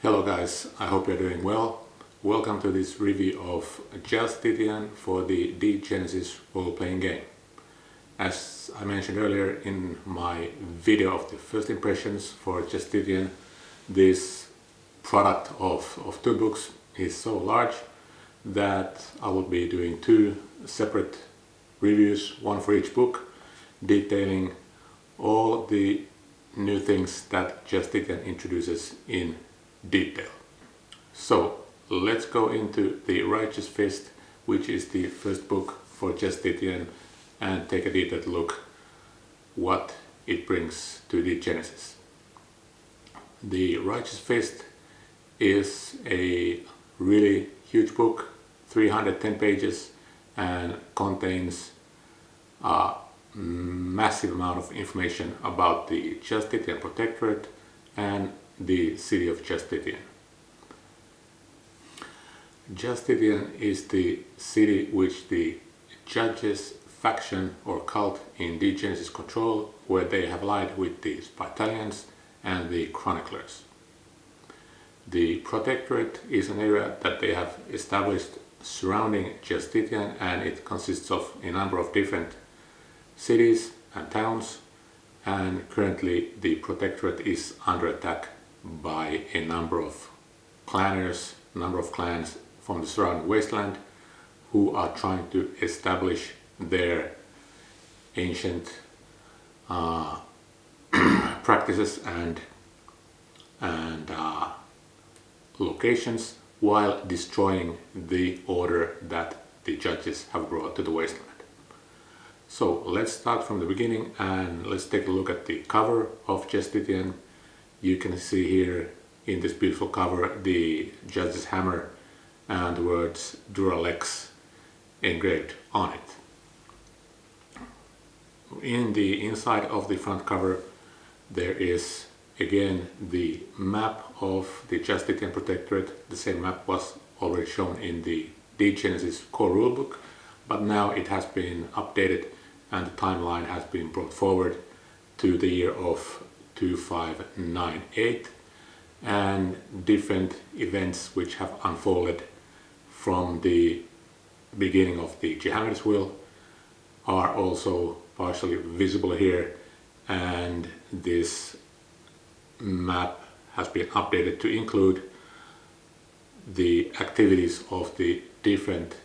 Hello guys, I hope you're doing well. Welcome to this review of Justitian for the Degenesis role-playing game. As I mentioned earlier in my video of the first impressions for Justitian, this product of two books is so large that I will be doing two separate reviews, one for each book, detailing all the new things that Justitian introduces in detail. So let's go into the Righteous Fist, which is the first book for Justitian, and take a detailed look what it brings to Degenesis. The Righteous Fist is a really huge book, 310 pages, and contains a massive amount of information about the Justitian Protectorate and the city of Justitian. Justitian is the city which the judges faction or cult in Degenesis control, where they have allied with the Spartalians and the Chroniclers. The Protectorate is an area that they have established surrounding Justitian, and it consists of a number of different cities and towns, and currently the Protectorate is under attack by a number of clans from the surrounding wasteland who are trying to establish their ancient practices and locations, while destroying the order that the judges have brought to the wasteland. So let's start from the beginning and let's take a look at the cover of Justitian. You can see here in this beautiful cover the judge's hammer and the words Duralex engraved on it. In the inside of the front cover there is again the map of the Justitian Protectorate. The same map was already shown in the Degenesis core rulebook, but now it has been updated and the timeline has been brought forward to the year of 2598, and different events which have unfolded from the beginning of the Geheimnis Wheel are also partially visible here, and this map has been updated to include the activities of the different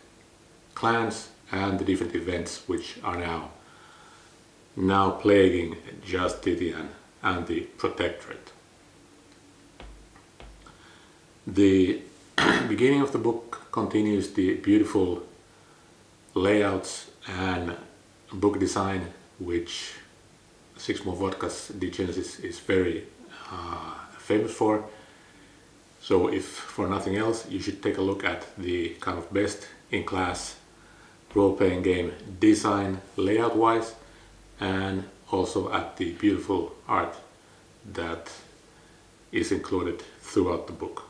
clans and the different events which are now plaguing Justitian and the Protectorate. The beginning of the book continues the beautiful layouts and book design which SIXMOREVODKA'S Degenesis is very famous for. So if for nothing else, you should take a look at the kind of best in class role-playing game design layout wise, and also at the beautiful art that is included throughout the book.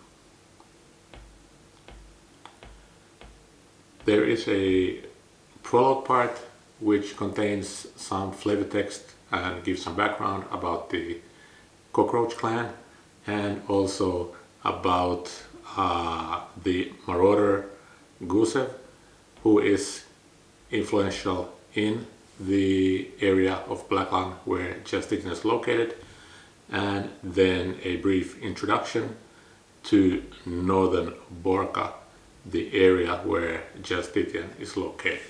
There is a prologue part which contains some flavor text and gives some background about the Cockroach clan, and also about the marauder Gusev, who is influential in the area of Blackland where Justitian is located, and then a brief introduction to northern Borca, the area where Justitian is located.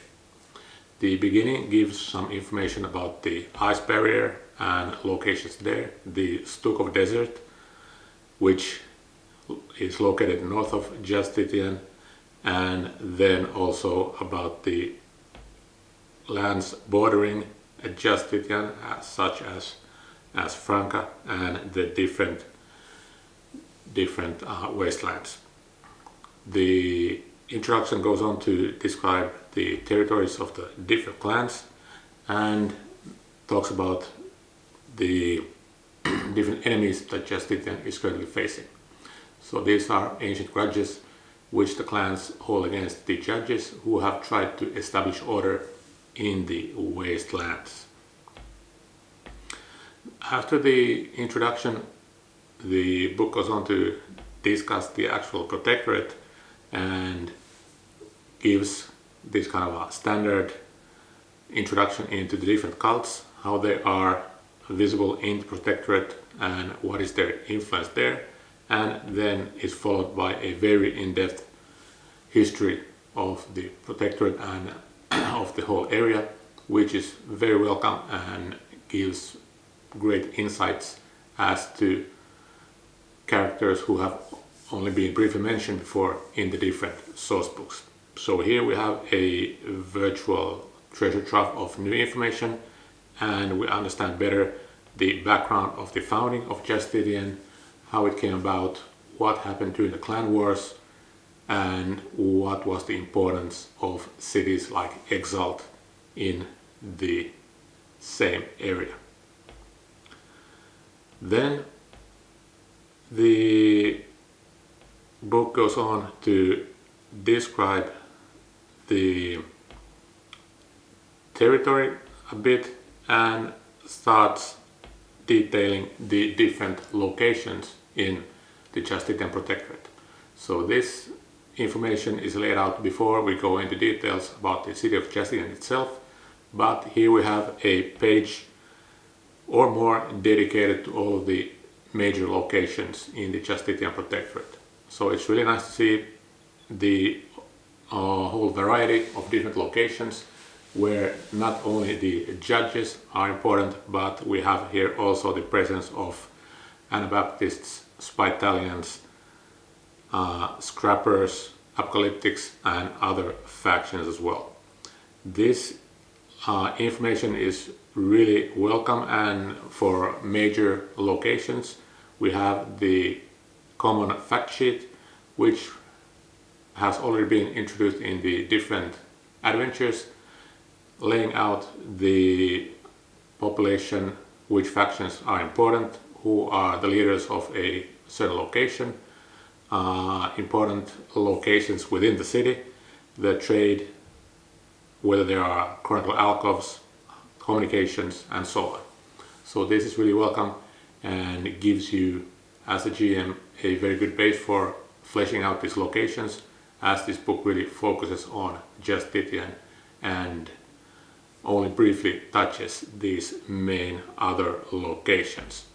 The beginning gives some information about the ice barrier and locations there, the Stuka Desert, which is located north of Justitian, and then also about the lands bordering Justitian, such as Franca and the different wastelands. The introduction goes on to describe the territories of the different clans and talks about the different enemies that Justitian is currently facing. So these are ancient grudges which the clans hold against the judges who have tried to establish order in the wastelands. After the introduction, the book goes on to discuss the actual protectorate and gives this kind of a standard introduction into the different cults, how they are visible in the protectorate and what is their influence there, and then is followed by a very in-depth history of the protectorate and of the whole area, which is very welcome and gives great insights as to characters who have only been briefly mentioned before in the different source books. So here we have a virtual treasure trove of new information, and we understand better the background of the founding of Justitian, how it came about, what happened during the clan wars, and what was the importance of cities like Exalt in the same area. Then the book goes on to describe the territory a bit and starts detailing the different locations in the Justitian Protectorate. So this information is laid out before we go into details about the city of Justitian itself, but here we have a page or more dedicated to all of the major locations in the Justitian Protectorate. So it's really nice to see the whole variety of different locations where not only the judges are important, but we have here also the presence of Anabaptists, Spitalians, Scrappers, Apocalyptics, and other factions as well. This information is really welcome, and for major locations we have the common fact sheet, which has already been introduced in the different adventures, laying out the population, which factions are important, who are the leaders of a certain location, important locations within the city, the trade, whether there are chronicle alcoves, communications, and so on. So this is really welcome and it gives you as a GM a very good base for fleshing out these locations, as this book really focuses on Justitian and only briefly touches these main other locations.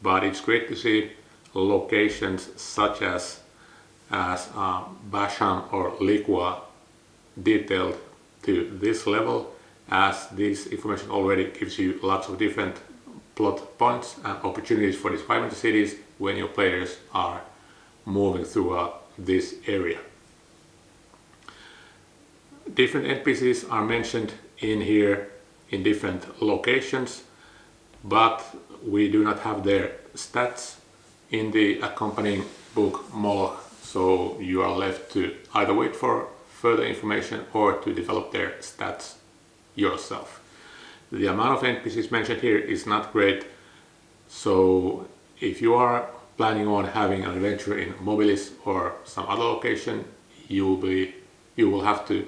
But it's great to see locations such as Basham or Liqua detailed to this level, as this information already gives you lots of different plot points and opportunities for describing the cities when your players are moving throughout this area. Different NPCs are mentioned in here in different locations, but we do not have their stats in the accompanying book Moloch, so you are left to either wait for further information or to develop their stats yourself. The amount of NPCs mentioned here is not great, so if you are planning on having an adventure in Mobilis or some other location, you will have to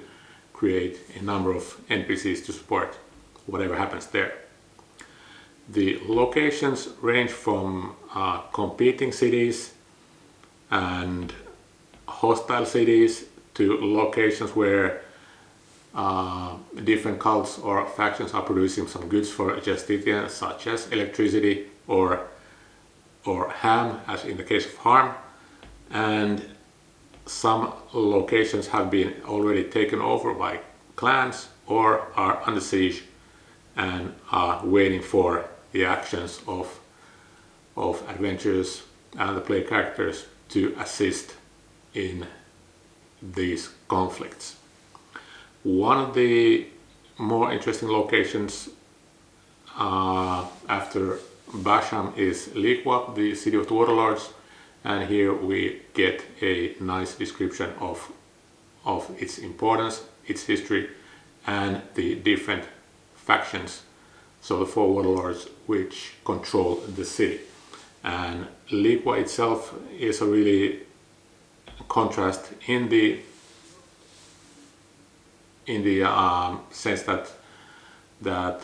create a number of NPCs to support whatever happens there. The locations range from competing cities and hostile cities to locations where different cults or factions are producing some goods for Justitian, such as electricity or ham, as in the case of harm, and some locations have been already taken over by clans or are under siege and are waiting for the actions of adventurers and the player characters to assist in these conflicts. One of the more interesting locations after Basham is Liqua, the city of the Warlords, and here we get a nice description of its importance, its history, and the different factions, so the four warlords which control the city. And Liqua itself is a really contrast in the sense that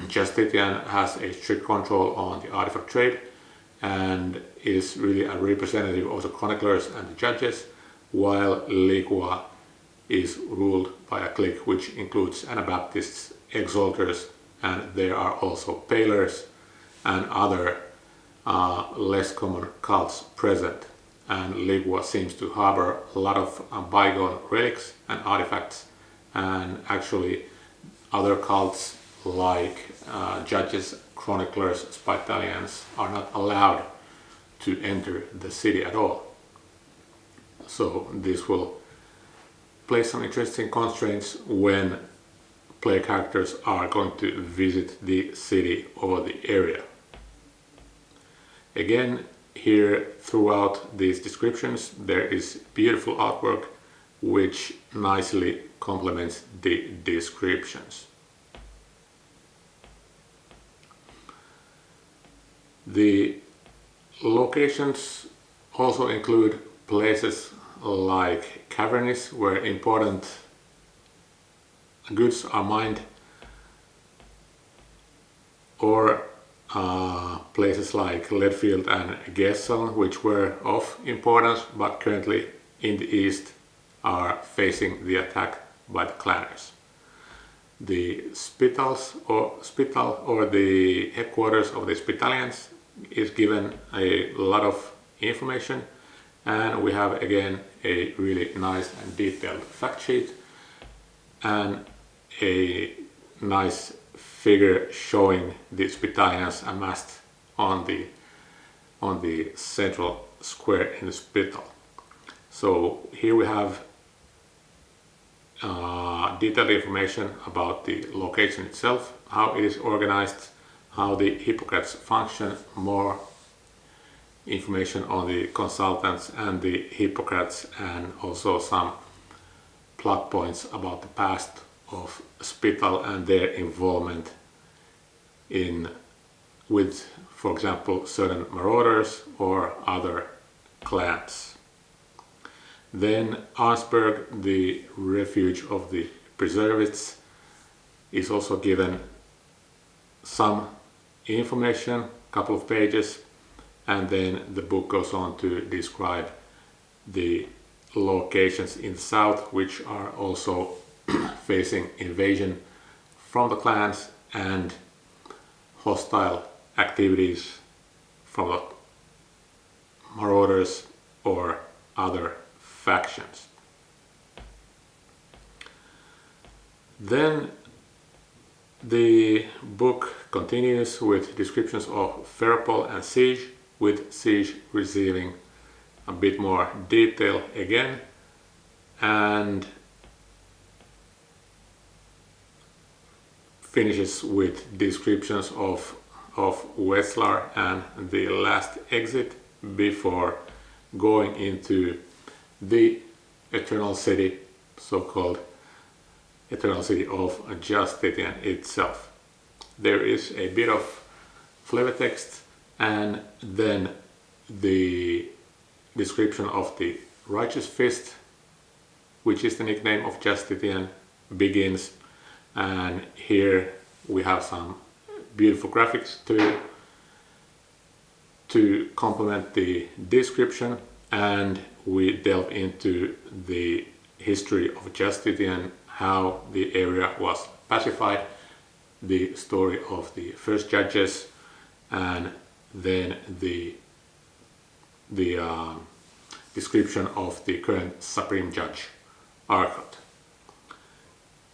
Justitian has a strict control on the artifact trade, and is really a representative of the chroniclers and the judges, while Ligua is ruled by a clique which includes Anabaptists, exalters, and there are also palers and other less common cults present. And Ligua seems to harbor a lot of bygone relics and artifacts, and actually other cults like judges, chroniclers, Spitalians are not allowed to enter the city at all. So this will place some interesting constraints when player characters are going to visit the city or the area. Again, here throughout these descriptions there is beautiful artwork which nicely complements the descriptions. The locations also include places like caverns where important goods are mined, or places like Leadfield and Gesson, which were of importance but currently in the east are facing the attack by the clanners. The Spital or the headquarters of the Spitalians is given a lot of information, and we have again a really nice and detailed fact sheet and a nice figure showing the Spitalians amassed on the central square in the Spital. So here we have detailed information about the location itself, how it is organized, how the Hippocrates function, more information on the consultants and the Hippocrates, and also some plot points about the past of Spital and their involvement with, for example, certain marauders or other clans. Then Arnsberg, the refuge of the preservists, is also given some information, a couple of pages, and then the book goes on to describe the locations in the south which are also facing invasion from the clans and hostile activities from the marauders or other factions. Then the book continues with descriptions of Ferropol and Siege, with Siege receiving a bit more detail again, and finishes with descriptions of Wetzlar and the last exit before going into the Eternal City, so-called Eternal City of Justitian itself. There is a bit of flavor text, and then the description of the Righteous Fist, which is the nickname of Justitian, begins, and here we have some beautiful graphics to complement the description, and we delve into the history of Justitian, how the area was pacified, the story of the first judges, and then the description of the current Supreme Judge, Arcot.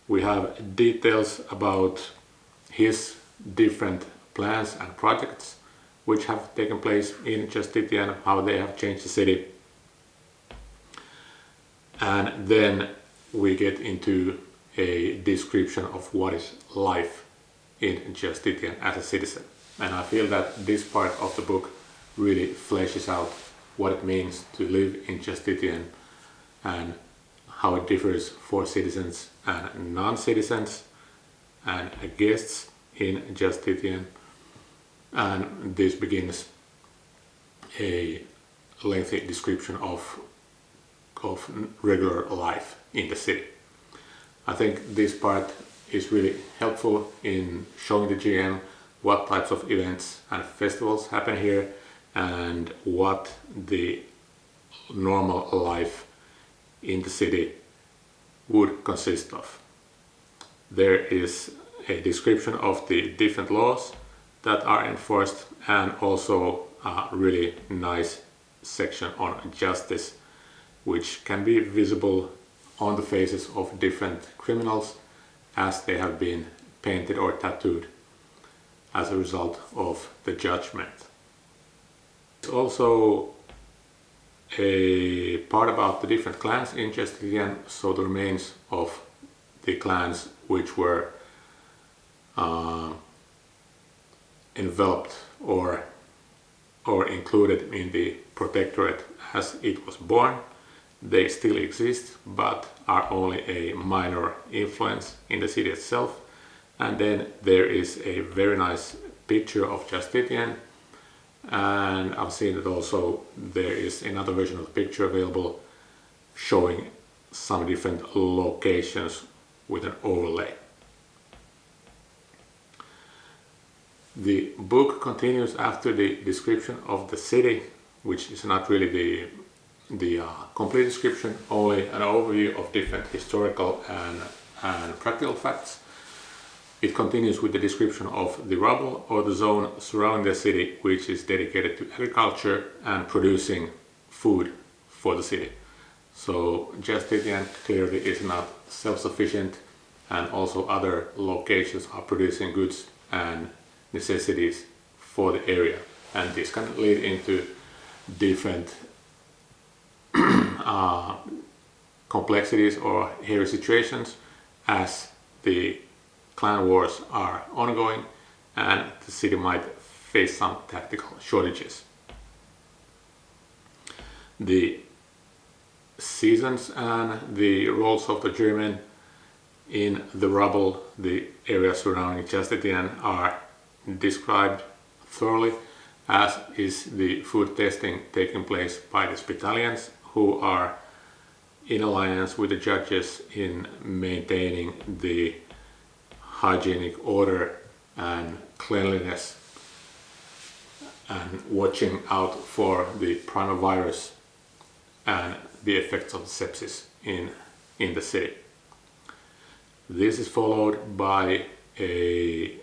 We have details about his different plans and projects which have taken place in Justitian, how they have changed the city. And then we get into a description of what is life in Justitian as a citizen. And I feel that this part of the book really fleshes out what it means to live in Justitian and how it differs for citizens and non-citizens and guests in Justitian. And this begins a lengthy description of regular life in the city. I think this part is really helpful in showing the GM what types of events and festivals happen here, and what the normal life in the city would consist of. There is a description of the different laws that are enforced, and also a really nice section on justice, which can be visible on the faces of different criminals as they have been painted or tattooed as a result of the judgment. There's also a part about the different clans in Justitian, so the remains of the clans which were enveloped or included in the Protectorate as it was born. They still exist, but are only a minor influence in the city itself. And then there is a very nice picture of Justitian, and I've seen that also there is another version of the picture available showing some different locations with an overlay. The book continues after the description of the city, which is not really the complete description, only an overview of different historical and practical facts. It continues with the description of the rubble or the zone surrounding the city, which is dedicated to agriculture and producing food for the city. So Justitian clearly is not self-sufficient, and also other locations are producing goods and necessities for the area, and this can lead into different complexities or hairy situations as the clan wars are ongoing and the city might face some tactical shortages. The seasons and the roles of the German in the rubble, the area surrounding Justitian, are described thoroughly, as is the food testing taking place by the Spitalians, who are in alliance with the judges in maintaining the hygienic order and cleanliness and watching out for the primal virus and the effects of sepsis in the city. This is followed by a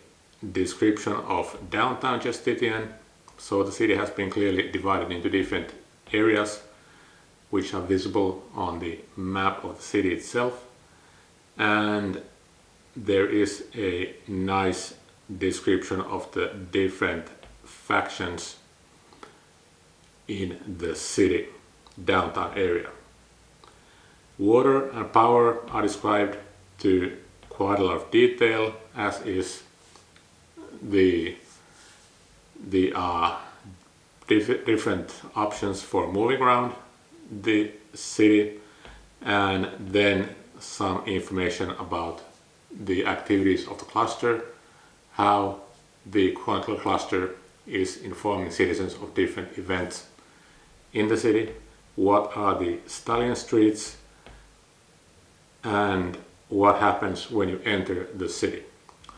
description of downtown Justitian. So the city has been clearly divided into different areas which are visible on the map of the city itself, and there is a nice description of the different factions in the city downtown area. Water and power are described to quite a lot of detail, as is the different options for moving around the city, and then some information about the activities of the cluster, how the chronicler cluster is informing citizens of different events in the city, what are the stallion streets, and what happens when you enter the city.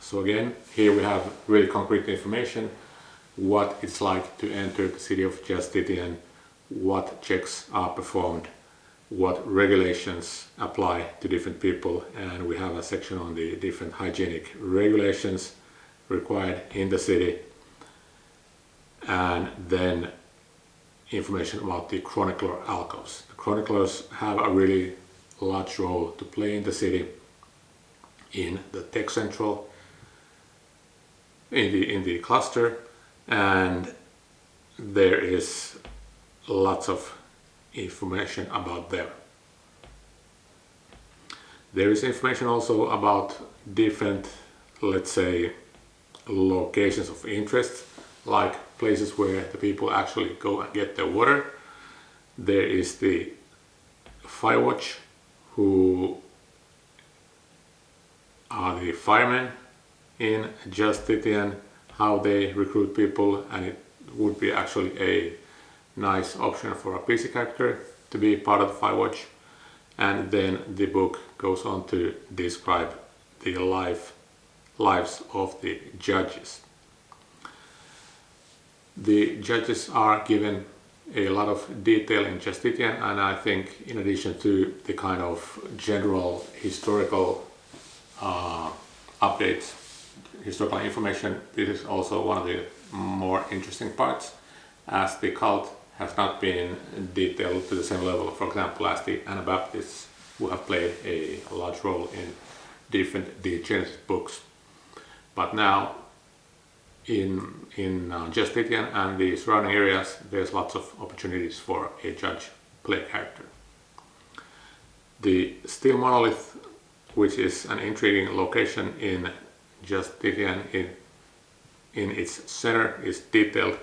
So again, here we have really concrete information, what it's like to enter the city of Justitian, what checks are performed, what regulations apply to different people, and we have a section on the different hygienic regulations required in the city, and then information about the chronicler alcoves. The chroniclers have a really large role to play in the city, in the tech central, in the cluster, and there is lots of information about them. There is information also about different, let's say, locations of interest, like places where the people actually go and get their water. There is the fire watch, who are the firemen in Justitian, how they recruit people, and it would be actually a nice option for a PC character to be part of the fire watch. And then the book goes on to describe the lives of the judges. The judges are given a lot of detail in Justitian, and I think in addition to the kind of general historical updates, historical information, this is also one of the more interesting parts, as the cult has not been detailed to the same level, for example, as the Anabaptists, who have played a large role in different Degenesis books. But now in Justitian and the surrounding areas, there's lots of opportunities for a judge play character. The steel monolith, which is an intriguing location in Justitian, in its center, is detailed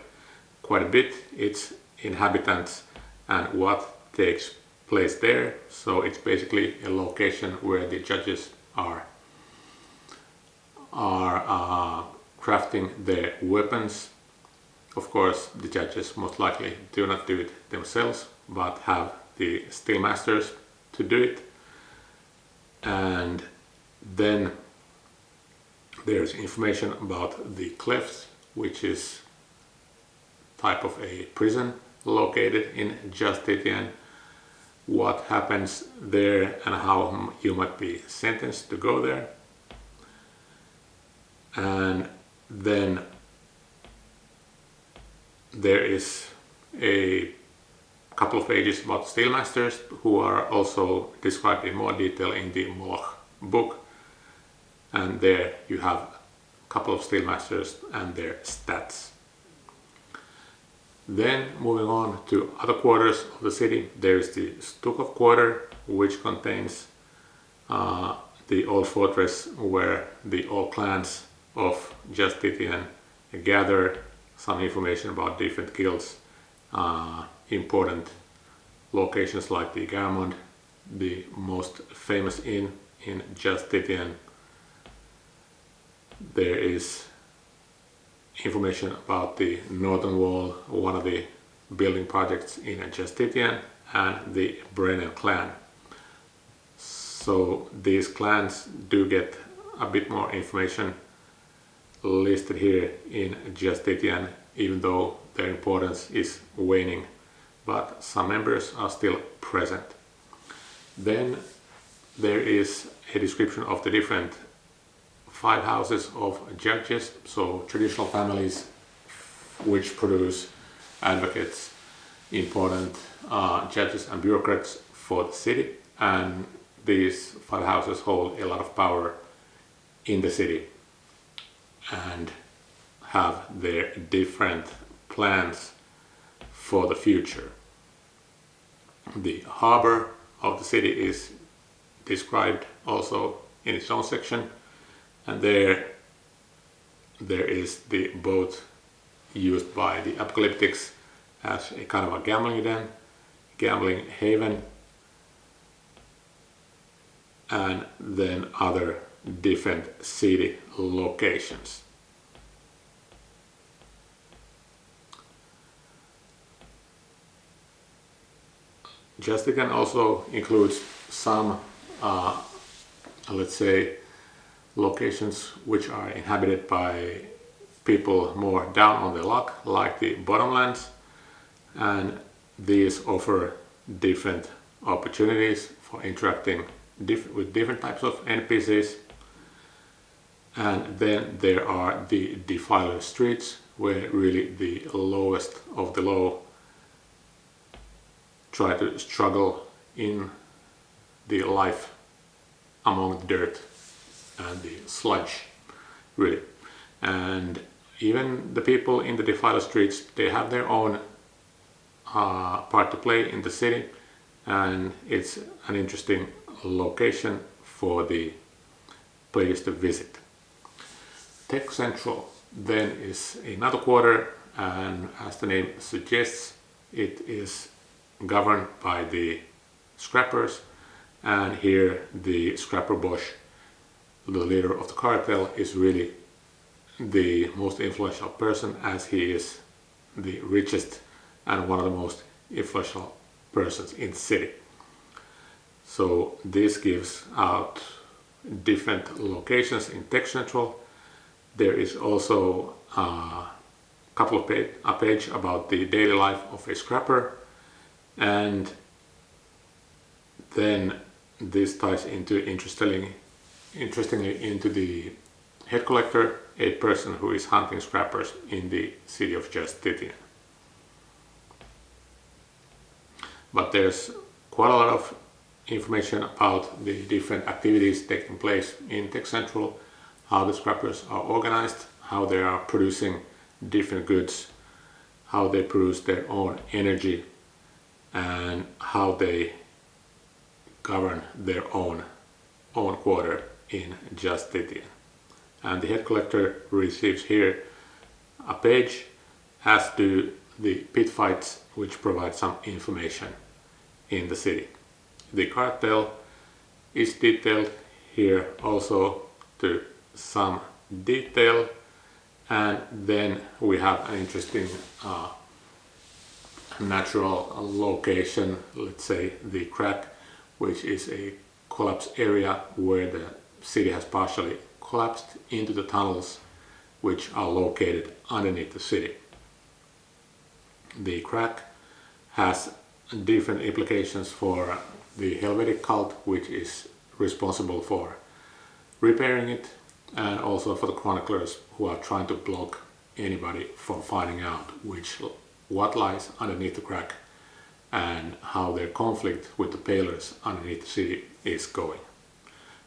quite a bit, its inhabitants and what takes place there. So it's basically a location where the judges are crafting their weapons. Of course, the judges most likely do not do it themselves, but have the steel masters to do it. And then there's information about the clefts, which is type of a prison located in Justitian, what happens there and how you might be sentenced to go there. And then there is a couple of pages about steelmasters, who are also described in more detail in the Moloch book, and there you have a couple of steelmasters and their stats. Then moving on to other quarters of the city, there is the Stuka Quarter, which contains the old fortress where the old clans of Justitian gather, some information about different guilds, important locations like the Garamond, the most famous inn in Justitian. There is information about the Northern Wall, one of the building projects in Justitian, and the Brennan clan. So these clans do get a bit more information listed here in Justitian, even though their importance is waning, but some members are still present. Then there is a description of the different 5 houses of judges, so traditional families which produce advocates, important judges and bureaucrats for the city, and these 5 houses hold a lot of power in the city and have their different plans for the future. The harbor of the city is described also in its own section, and there is the boat used by the apocalyptics as a kind of a gambling den, gambling haven, and then other different city locations. Justitian also includes some, let's say, locations which are inhabited by people more down on the luck, like the bottomlands, and these offer different opportunities for interacting with different types of NPCs. And then there are the defiler streets, where really the lowest of the low try to struggle in the life among the dirt and the sludge, really. And even the people in the defiler streets, they have their own part to play in the city, and it's an interesting location for the players to visit. Tech Central then is another quarter, and as the name suggests, it is governed by the scrappers, and here the scrapper Bosch, the leader of the cartel, is really the most influential person, as he is the richest and one of the most influential persons in the city. So this gives out different locations in Tech Central. There is also a a page about the daily life of a scrapper, and then this ties into interestingly into the head collector, a person who is hunting scrappers in the city of Justitian. But there's quite a lot of information about the different activities taking place in Tech Central, how the scrappers are organized, how they are producing different goods, how they produce their own energy, and how they govern their own quarter in Justitian. And the head collector receives here a page, as do the pit fights, which provide some information in the city. The cartel is detailed here also to some detail, and then we have an interesting natural location, let's say the crack, which is a collapse area where the city has partially collapsed into the tunnels which are located underneath the city. The crack has different implications for the Helvetic cult, which is responsible for repairing it, and also for the chroniclers who are trying to block anybody from finding out what lies underneath the crack and how their conflict with the palers underneath the city is going.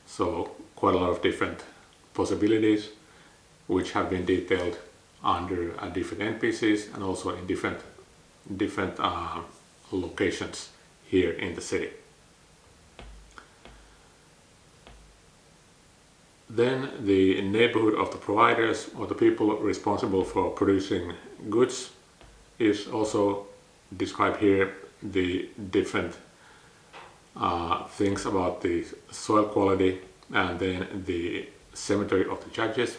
So quite a lot of different possibilities which have been detailed under different NPCs and also in different locations here in the city. Then the neighborhood of the providers, or the people responsible for producing goods, is also described here. The different things about the soil quality, and then the cemetery of the judges,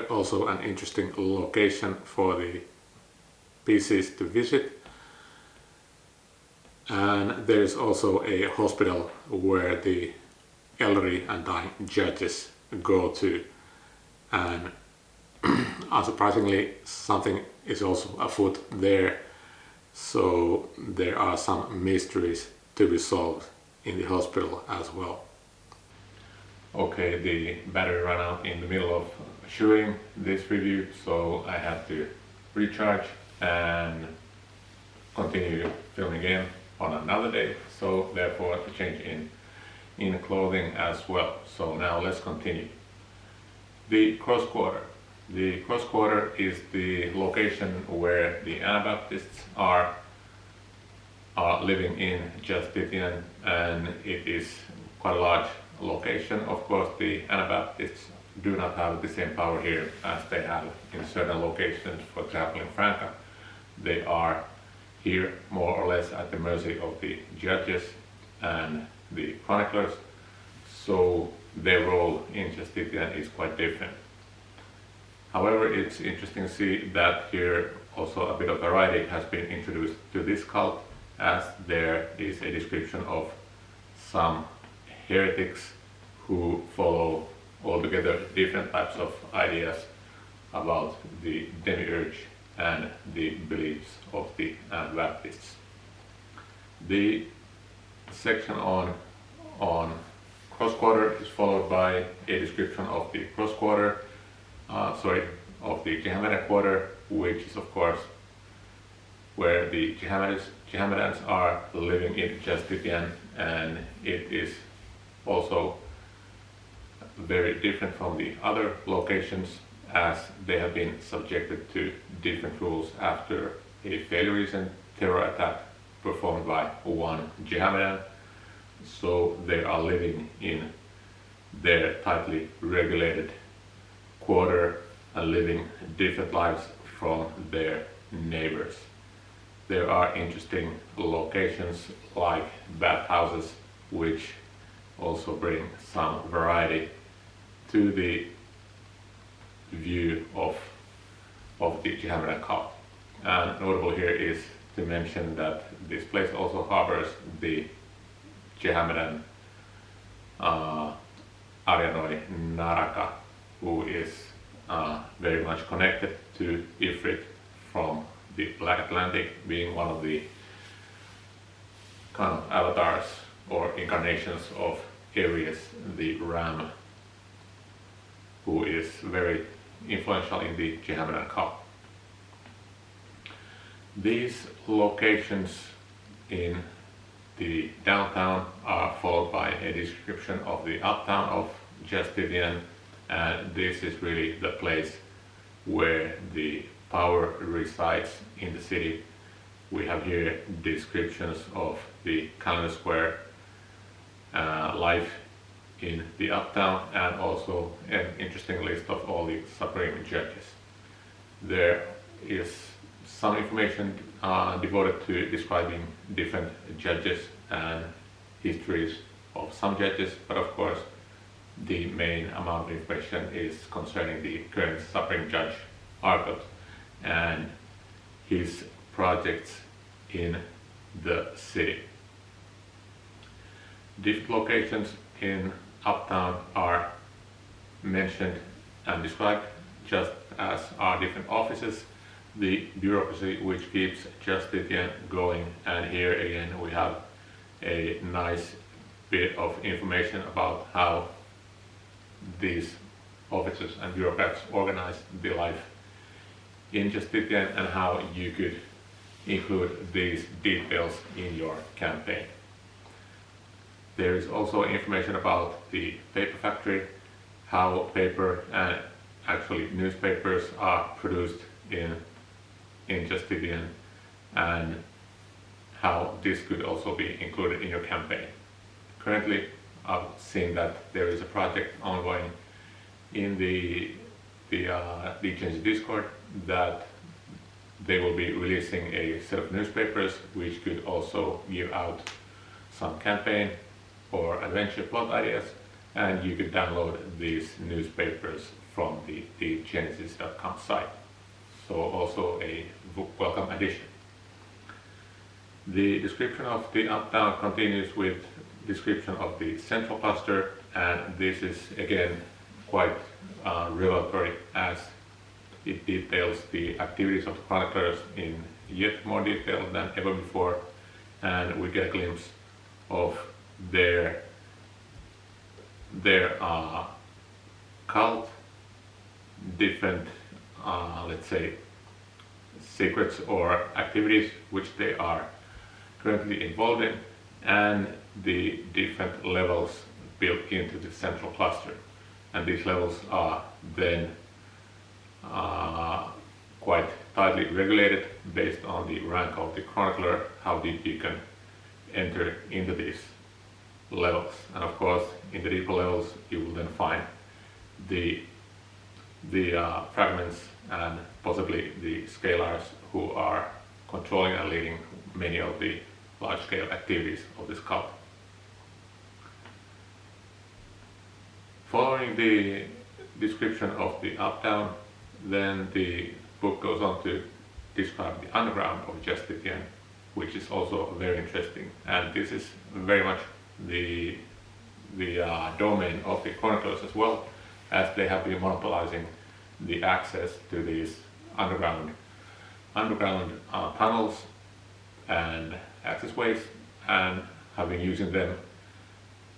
also an interesting location for the PCs to visit. And there is also a hospital where the elderly and dying judges go to, and unsurprisingly something is also afoot there, so there are some mysteries to be solved in the hospital as well. Okay, the battery ran out in the middle of shooting this review, so I had to recharge and continue filming again on another day, so therefore the change in clothing as well. So now let's continue. The cross quarter. The cross quarter is the location where the Anabaptists are living in Justitian, and it is quite a large location. Of course, the Anabaptists do not have the same power here as they have in certain locations. For example, in Franca, they are here more or less at the mercy of the judges and the chroniclers, so their role in Justitian is quite different. However, it's interesting to see that here also a bit of variety has been introduced to this cult, as there is a description of some heretics who follow altogether different types of ideas about the demiurge and the beliefs of the Anabaptists. The section on cross quarter is followed by a description of the cross quarter, of the Jehamedan quarter, which is of course where the Jehamedans are living in Justitian, and it is also very different from the other locations, as they have been subjected to different rules after a fairly recent terror attack performed by one Jehamedan. So they are living in their tightly regulated quarter and living different lives from their neighbors. There are interesting locations like bathhouses, which also bring some variety to the view of the Jehamedan cult. And notable here is to mention that this place also harbors the Jehamedan Arianoi Naraka, who is very much connected to Ifrit from the Black Atlantic, being one of the kind of avatars or incarnations of Aries, the ram, who is very influential in the Jehammedan cult. These locations in the downtown are followed by a description of the uptown of Justitian, and this is really the place where the power resides in the city. We have here descriptions of the calendar square, life in the uptown, and also an interesting list of all the supreme judges. There is some information devoted to describing different judges and histories of some judges, but of course the main amount of information is concerning the current Supreme Judge Arcot and his projects in the city. Different locations in uptown are mentioned and described, just as are different offices, the bureaucracy which keeps Justitian going, and here again we have a nice bit of information about how these officers and bureaucrats organize the life in Justitian and how you could include these details in your campaign. There is also information about the paper factory, how paper and actually newspapers are produced in Justitian, and how this could also be included in your campaign. Currently, I've seen that there is a project ongoing in the Degenesis Discord that they will be releasing a set of newspapers which could also give out some campaign or adventure plot ideas, and you could download these newspapers from the degenesis.com site. So also a welcome addition. The description of the uptown continues with description of the central cluster, and this is again quite revelatory as it details the activities of the chroniclers in yet more detail than ever before, and we get a glimpse of their cult, different let's say secrets or activities which they are currently involved in, and the different levels built into the central cluster. And these levels are then quite tightly regulated based on the rank of the chronicler, how deep you can enter into these levels. And of course, in the deeper levels, you will then find the fragments and possibly the scalars who are controlling and leading many of the large-scale activities of this cult. Following the description of the uptown, then the book goes on to describe the underground of Justitian, which is also very interesting. And this is very much the domain of the chroniclers as well, as they have been monopolizing the access to these underground tunnels and accessways, and have been using them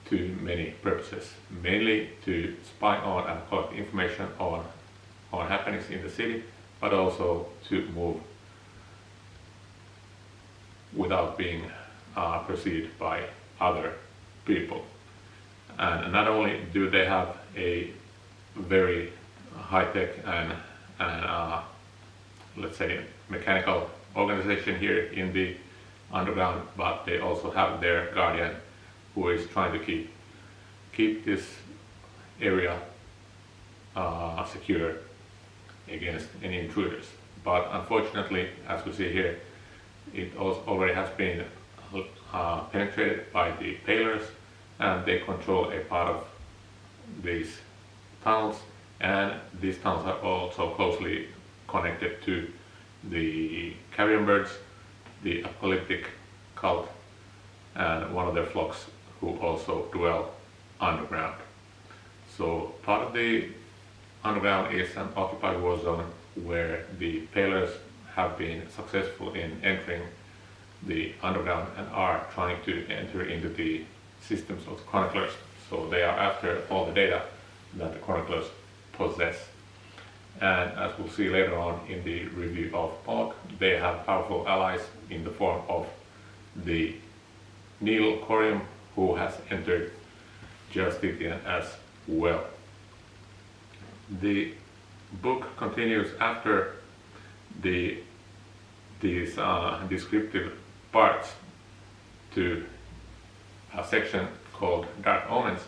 to many purposes, mainly to spy on and collect information on happenings in the city, but also to move without being perceived by other people. And not only do they have a very high-tech and let's say mechanical organization here in the underground, but they also have their guardian who is trying to keep this area secure against any intruders. But unfortunately, as we see here, it already has been penetrated by the Palers, and they control a part of these tunnels, and these tunnels are also closely connected to the carrion birds, the apocalyptic cult, and one of their flocks who also dwell underground. So part of the underground is an occupied war zone where the Palers have been successful in entering the underground and are trying to enter into the systems of the chroniclers. So they are after all the data that the chroniclers possess. And as we'll see later on in the review of Pollock, they have powerful allies in the form of the Neil Corium, who has entered Justitian as well. The book continues after these descriptive parts to a section called Dark Omens,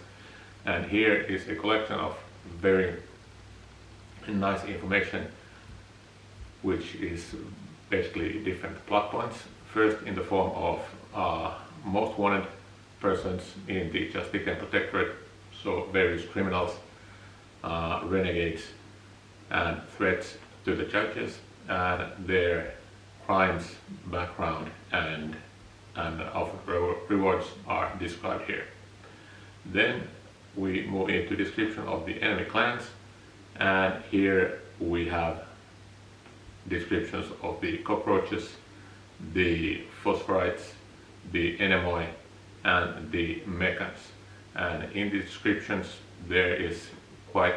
and here is a collection of very nice information, which is basically different plot points. First, in the form of most wanted persons in the Justitian Protectorate, so various criminals, renegades, and threats to the judges, and their crimes, background, and offered rewards are described here. Then we move into description of the enemy clans, and here we have descriptions of the cockroaches, the phosphorites, the anemoi, and the mechans. And in the descriptions there is quite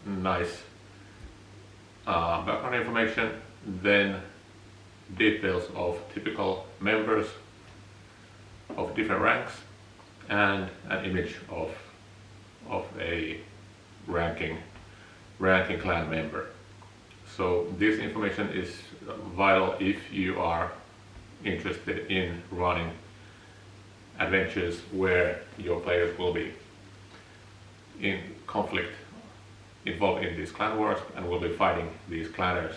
nice background information, then details of typical members of different ranks, and an image of a ranking clan member. So this information is vital if you are interested in running adventures where your players will be in conflict, involved in these clan wars, and will be fighting these clanners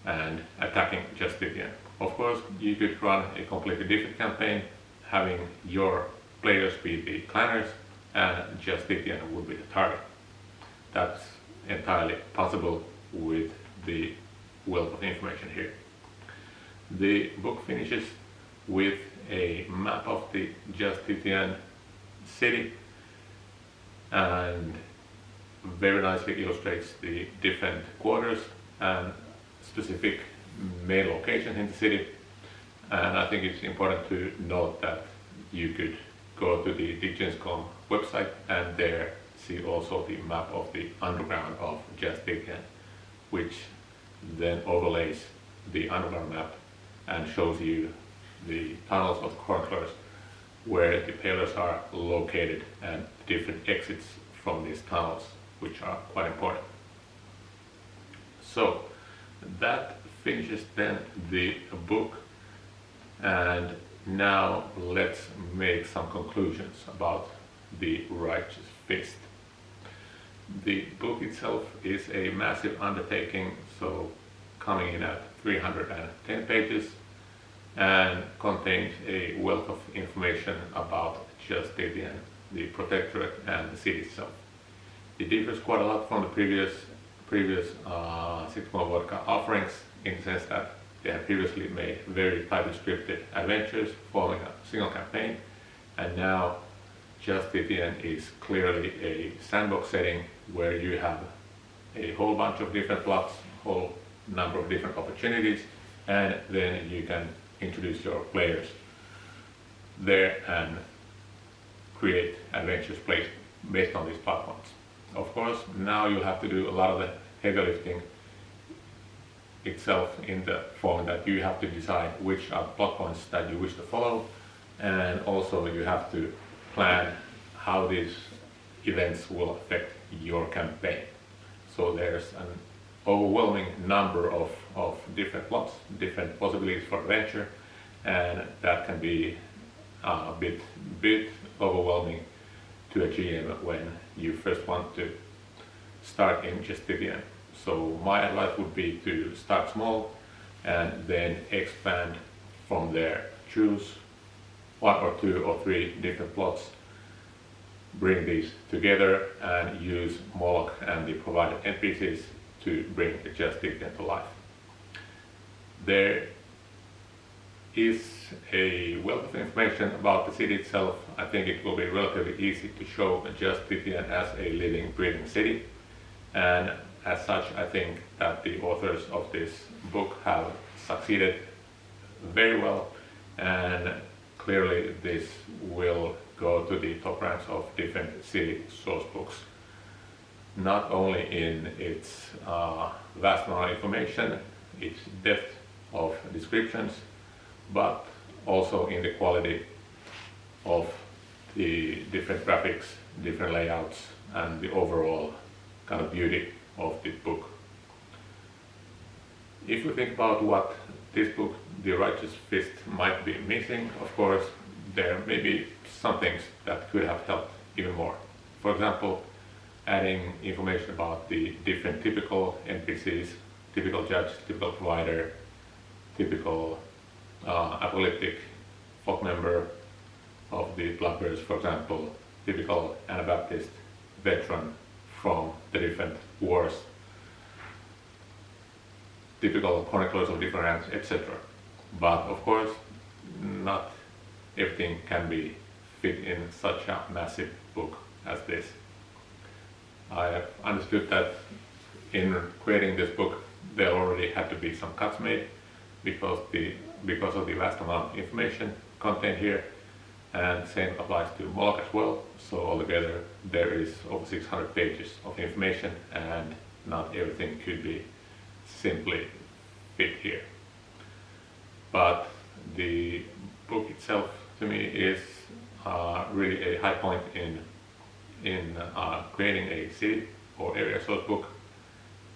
and attacking Justitian. Of course, you could run a completely different campaign, having your players be the clanners and Justitian would be the target. That's entirely possible with the wealth of information here. The book finishes with a map of the Justitian city and very nicely illustrates the different quarters and specific main locations in the city. And I think it's important to note that you could go to the Digienscom website and there see also the map of the underground of Justitian, which then overlays the underground map and shows you the tunnels of the chroniclers where the pillars are located and different exits from these tunnels, which are quite important. So that finishes then the book, and now let's make some conclusions about the Righteous Fist. The book itself is a massive undertaking, so coming in at 310 pages, and contains a wealth of information about Justitian, the Protectorate, and the city itself. It differs quite a lot from the previous SIXMORE Vodka offerings, in the sense that they have previously made very tightly scripted adventures following a single campaign, and now Justitian is clearly a sandbox setting where you have a whole bunch of different plots, whole number of different opportunities, and then you can introduce your players there and create adventures based on these plot points. Of course, now you have to do a lot of the heavy lifting itself, in the form that you have to decide which are plot points that you wish to follow, and also you have to plan how these events will affect your campaign. So there's an overwhelming number of different plots, different possibilities for adventure, and that can be a bit overwhelming to a GM when you first want to start in Justitian. So my advice would be to start small and then expand from there. Choose 1 or 2 or 3 different plots, bring these together, and use Moloch and the provided NPCs to bring the Justitian to life. There is a wealth of information about the city itself. I think it will be relatively easy to show Justitian as a living, breathing city, and as such, I think that the authors of this book have succeeded very well, and clearly this will go to the top ranks of different city source books, not only in its vast amount of information, its depth of descriptions, but also in the quality of the different graphics, different layouts, and the overall kind of beauty of the book. If you think about what this book, The Righteous Fist, might be missing, of course, there may be some things that could have helped even more. For example, adding information about the different typical NPCs, typical judge, typical provider, typical apocalyptic folk member of the Bloodbearers, for example, typical Anabaptist veteran from the different wars, typical chroniclers of different ranks, etc. But of course, not everything can be fit in such a massive book as this. I have understood that in creating this book there already had to be some cuts made because of the vast amount of information contained here, and same applies to Moloch as well. So altogether there is over 600 pages of information, and not everything could be simply fit here. But the book itself to me is really a high point in creating a city or area source book,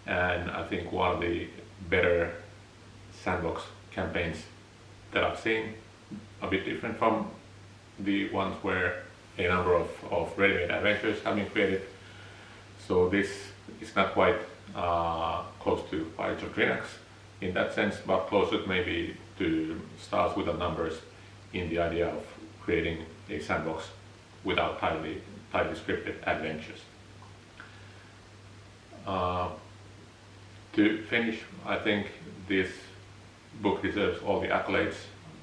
and I think one of the better sandbox campaigns that I've seen, a bit different from the ones where a number of ready-made adventures have been created. So this is not quite close to Pirates of Drinax in that sense, but closer maybe to Stars Without Numbers in the idea of creating a sandbox without tightly scripted adventures. To finish, I think this book deserves all the accolades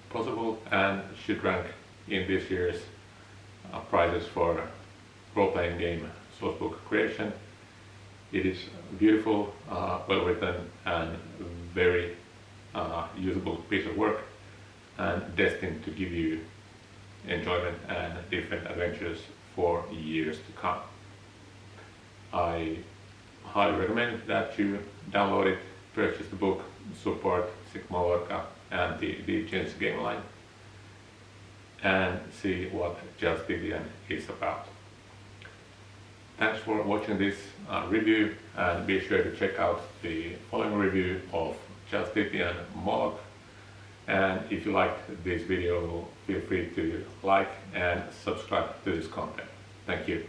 possible and should rank in this year's prizes for role-playing game sourcebook creation. It is beautiful, well written, and very usable piece of work, and destined to give you enjoyment and different adventures for years to come. I highly recommend that you download it, purchase the book, support SIXMOREVODKA and the Degenesis game line, and see what Justitian is about. Thanks for watching this review, and be sure to check out the following review of Justitian Moloch. And if you liked this video, feel free to like and subscribe to this content. Thank you.